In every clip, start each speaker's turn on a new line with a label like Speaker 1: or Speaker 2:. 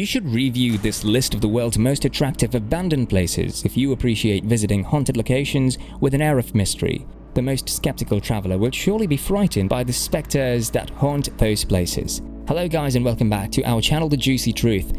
Speaker 1: You should review this list of the world's most attractive abandoned places if you appreciate visiting haunted locations with an air of mystery. The most skeptical traveler will surely be frightened by the specters that haunt those places. Hello guys and welcome back to our channel The Juicy Truth.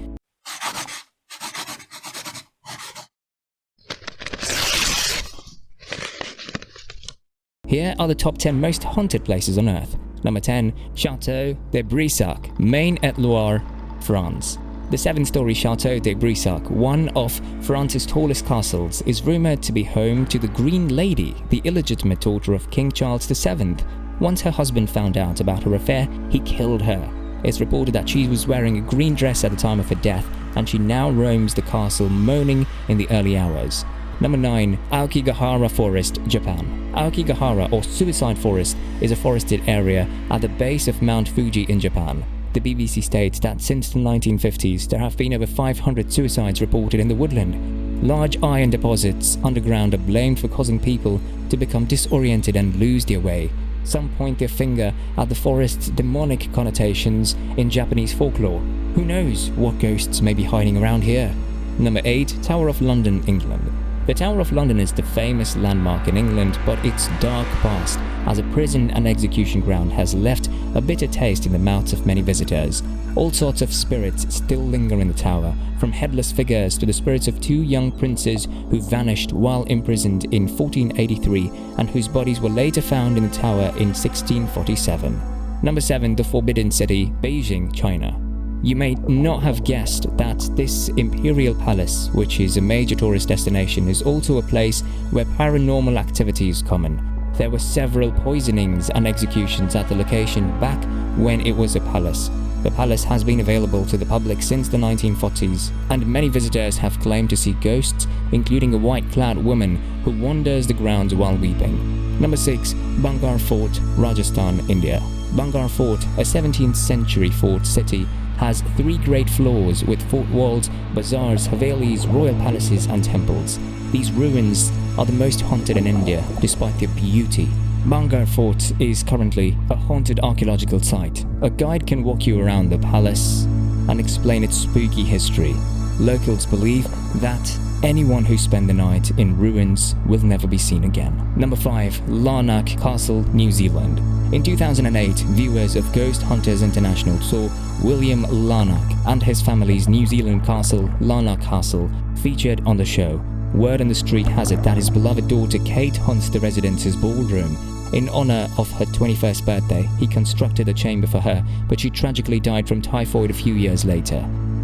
Speaker 1: Here are the top 10 most haunted places on Earth. Number 10. Château de Brissac, Maine-et-Loire, France. The 7-story Château de Brissac, one of France's tallest castles, is rumored to be home to the Green Lady, the illegitimate daughter of King Charles VII. Once her husband found out about her affair, he killed her. It's reported that she was wearing a green dress at the time of her death, and she now roams the castle moaning in the early hours. Number 9. Aokigahara Forest, Japan. Aokigahara, or Suicide Forest, is a forested area at the base of Mount Fuji in Japan. The BBC states that since the 1950s, there have been over 500 suicides reported in the woodland. Large iron deposits underground are blamed for causing people to become disoriented and lose their way. Some point their finger at the forest's demonic connotations in Japanese folklore. Who knows what ghosts may be hiding around here? Number 8. Tower of London, England. The Tower of London is the famous landmark in England, but its dark past as a prison and execution ground has left a bitter taste in the mouths of many visitors. All sorts of spirits still linger in the tower, from headless figures to the spirits of 2 young princes who vanished while imprisoned in 1483 and whose bodies were later found in the tower in 1647. Number 7. The Forbidden City, Beijing, China. You may not have guessed that this imperial palace, which is a major tourist destination, is also a place where paranormal activity is common. There were several poisonings and executions at the location back when it was a palace. The palace has been available to the public since the 1940s, and many visitors have claimed to see ghosts, including a white-clad woman who wanders the grounds while weeping. Number 6. Bankar Fort, Rajasthan, India. Bankar Fort, a 17th century fort city, has 3 great floors with fort walls, bazaars, havelis, royal palaces and temples. These ruins are the most haunted in India despite their beauty. Bankar Fort is currently a haunted archaeological site. A guide can walk you around the palace and explain its spooky history. Locals believe that anyone who spends the night in ruins will never be seen again. Number 5. Larnac Castle, New Zealand. In 2008, viewers of Ghost Hunters International saw William Larnac and his family's New Zealand castle, Larnac Castle, featured on the show. Word on the street has it that his beloved daughter Kate haunts the residence's ballroom. In honor of her 21st birthday, he constructed a chamber for her, but she tragically died from typhoid a few years later.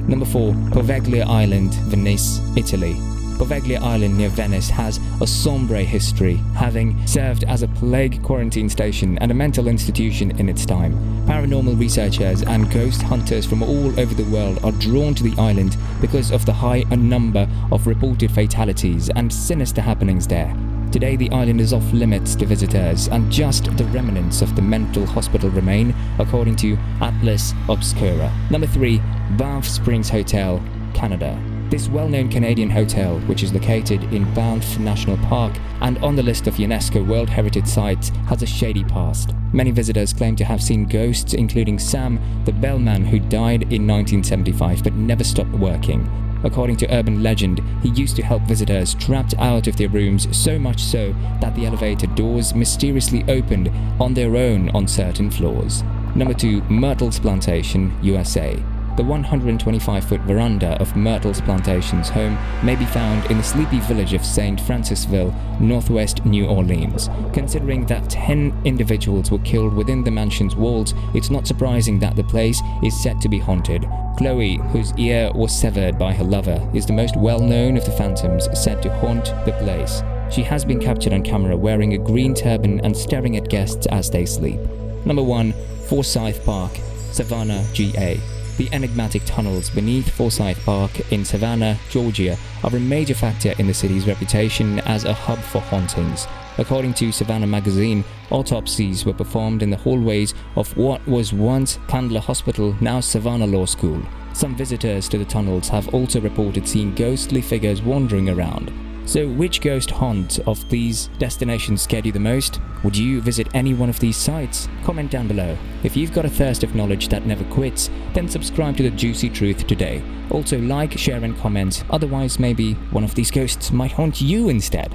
Speaker 1: Number 4. Coveglia Island, Venice, Italy. Coveglia Island near Venice has a sombre history, having served as a plague quarantine station and a mental institution in its time. Paranormal researchers and ghost hunters from all over the world are drawn to the island because of the high number of reported fatalities and sinister happenings there. Today the island is off limits to visitors and just the remnants of the mental hospital remain, according to Atlas Obscura. Number 3. Banff Springs Hotel, Canada. This well-known Canadian hotel, which is located in Banff National Park and on the list of UNESCO World Heritage Sites, has a shady past. Many visitors claim to have seen ghosts, including Sam, the bellman who died in 1975 but never stopped working. According to urban legend, he used to help visitors trapped out of their rooms, so much so that the elevator doors mysteriously opened on their own on certain floors. Number 2. Myrtles Plantation, USA. The 125-foot veranda of Myrtles Plantation's home may be found in the sleepy village of St. Francisville, northwest New Orleans. Considering that 10 individuals were killed within the mansion's walls, it's not surprising that the place is said to be haunted. Chloe, whose ear was severed by her lover, is the most well-known of the phantoms said to haunt the place. She has been captured on camera wearing a green turban and staring at guests as they sleep. Number 1. Forsyth Park, Savannah, GA. The enigmatic tunnels beneath Forsyth Park in Savannah, Georgia, are a major factor in the city's reputation as a hub for hauntings. According to Savannah magazine, autopsies were performed in the hallways of what was once Candler Hospital, now Savannah Law School. Some visitors to the tunnels have also reported seeing ghostly figures wandering around. So which ghost haunt of these destinations scared you the most? Would you visit any one of these sites? Comment down below. If you've got a thirst of knowledge that never quits, then subscribe to The Juicy Truth today. Also like, share and comment, otherwise maybe one of these ghosts might haunt you instead.